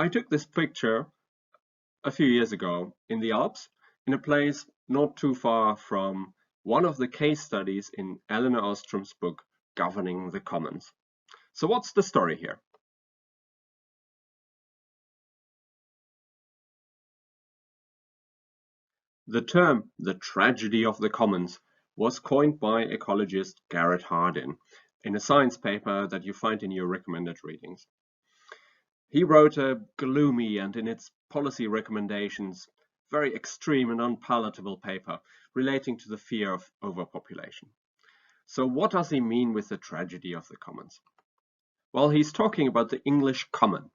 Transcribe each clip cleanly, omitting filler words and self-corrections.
I took this picture a few years ago in the Alps, in a place not too far from one of the case studies in Elinor Ostrom's book, Governing the Commons. So what's the story here? The term, the tragedy of the commons, was coined by ecologist Garrett Hardin in a science paper that you find in your recommended readings. He wrote a gloomy and, in its policy recommendations, very extreme and unpalatable paper relating to the fear of overpopulation. So what does he mean with the tragedy of the commons? Well, he's talking about the English common,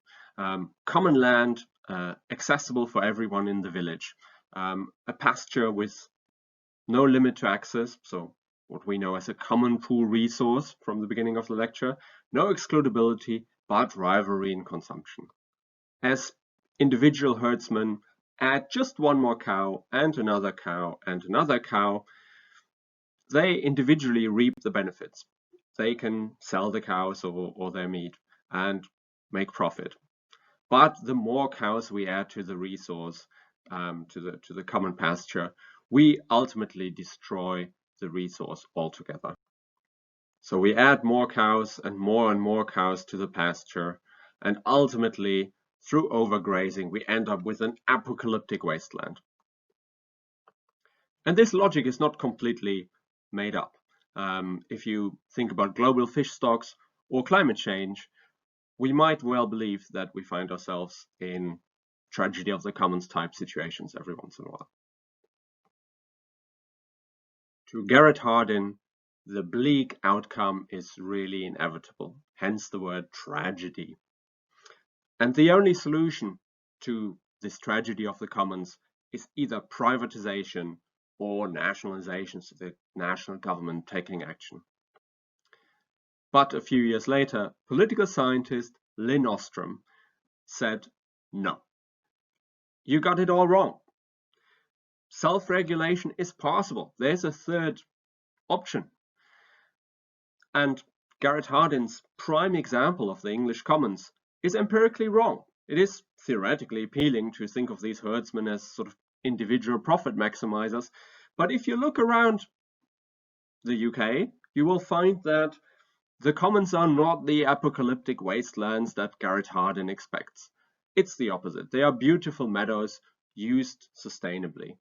common land, accessible for everyone in the village, a pasture with no limit to access, so what we know as a common pool resource from the beginning of the lecture, no excludability, but rivalry in consumption. As individual herdsmen add just one more cow and another cow and another cow, they individually reap the benefits. They can sell the cows or their meat and make profit. But the more cows we add to the resource, to the common pasture, we ultimately destroy the resource altogether. So we add more cows and more cows to the pasture, and ultimately, through overgrazing, we end up with an apocalyptic wasteland. And this logic is not completely made up. If you think about global fish stocks or climate change, we might well believe that we find ourselves in tragedy of the commons type situations every once in a while. To Garrett Hardin, the bleak outcome is really inevitable, hence the word tragedy. And the only solution to this tragedy of the commons is either privatization or nationalization, so the national government taking action. But a few years later, political scientist Lynn Ostrom said, no, you got it all wrong. Self-regulation is possible. There's a third option. And Garrett Hardin's prime example of the English commons is empirically wrong. It is theoretically appealing to think of these herdsmen as sort of individual profit maximizers. But if you look around the UK, you will find that the commons are not the apocalyptic wastelands that Garrett Hardin expects. It's the opposite. They are beautiful meadows used sustainably.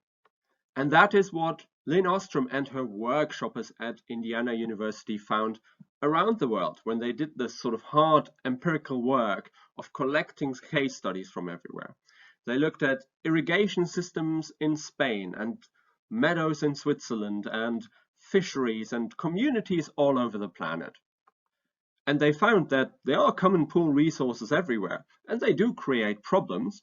And that is what Lynn Ostrom and her workshoppers at Indiana University found around the world when they did this sort of hard empirical work of collecting case studies from everywhere. They looked at irrigation systems in Spain and meadows in Switzerland and fisheries and communities all over the planet. And they found that there are common pool resources everywhere, and they do create problems.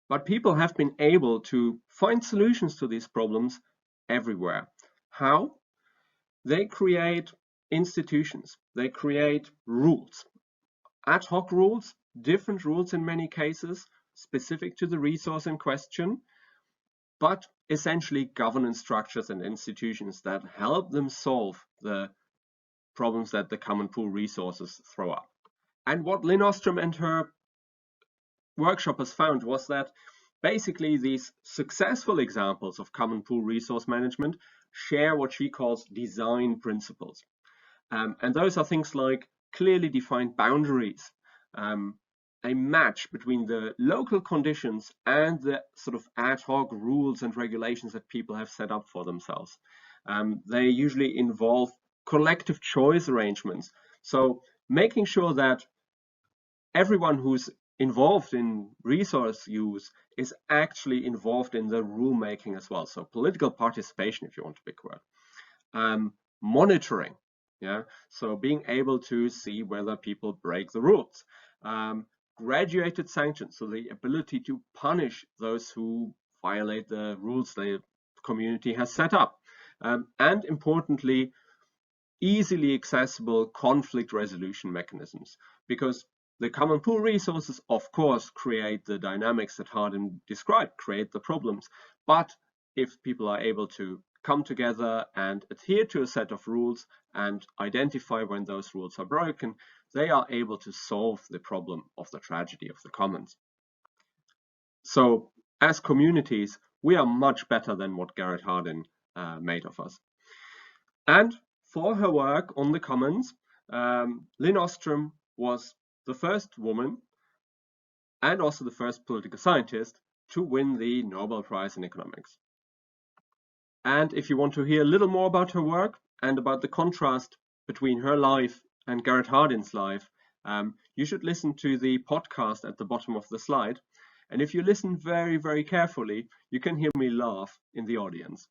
But people have been able to find solutions to these problems everywhere. How? They create institutions, they create rules, ad hoc rules, different rules in many cases, specific to the resource in question, but essentially governance structures and institutions that help them solve the problems that the common pool resources throw up. And what Lynn Ostrom and her workshoppers found was that basically these successful examples of common pool resource management share what she calls design principles. And those are things like clearly defined boundaries, a match between the local conditions and the sort of ad hoc rules and regulations that people have set up for themselves. They usually involve collective choice arrangements. So making sure that everyone who's involved in resource use is actually involved in the rulemaking as well. So political participation, if you want a big word. Monitoring, yeah. So being able to see whether people break the rules. Graduated sanctions, so the ability to punish those who violate the rules the community has set up. And importantly, easily accessible conflict resolution mechanisms, because the common pool resources, of course, create the dynamics that Hardin described, create the problems. But if people are able to come together and adhere to a set of rules and identify when those rules are broken, they are able to solve the problem of the tragedy of the commons. So as communities, we are much better than what Garrett Hardin made of us. And for her work on the commons, Lynn Ostrom was the first woman and also the first political scientist to win the Nobel Prize in Economics. And if you want to hear a little more about her work and about the contrast between her life and Garrett Hardin's life, you should listen to the podcast at the bottom of the slide. And if you listen very, very carefully, you can hear me laugh in the audience.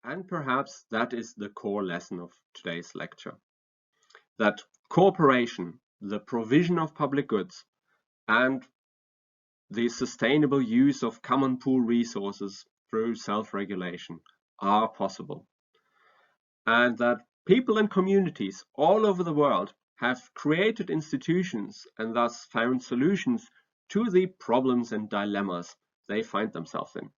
And perhaps that is the core lesson of today's lecture. That cooperation, the provision of public goods, and the sustainable use of common pool resources through self-regulation are possible. And that people and communities all over the world have created institutions and thus found solutions to the problems and dilemmas they find themselves in.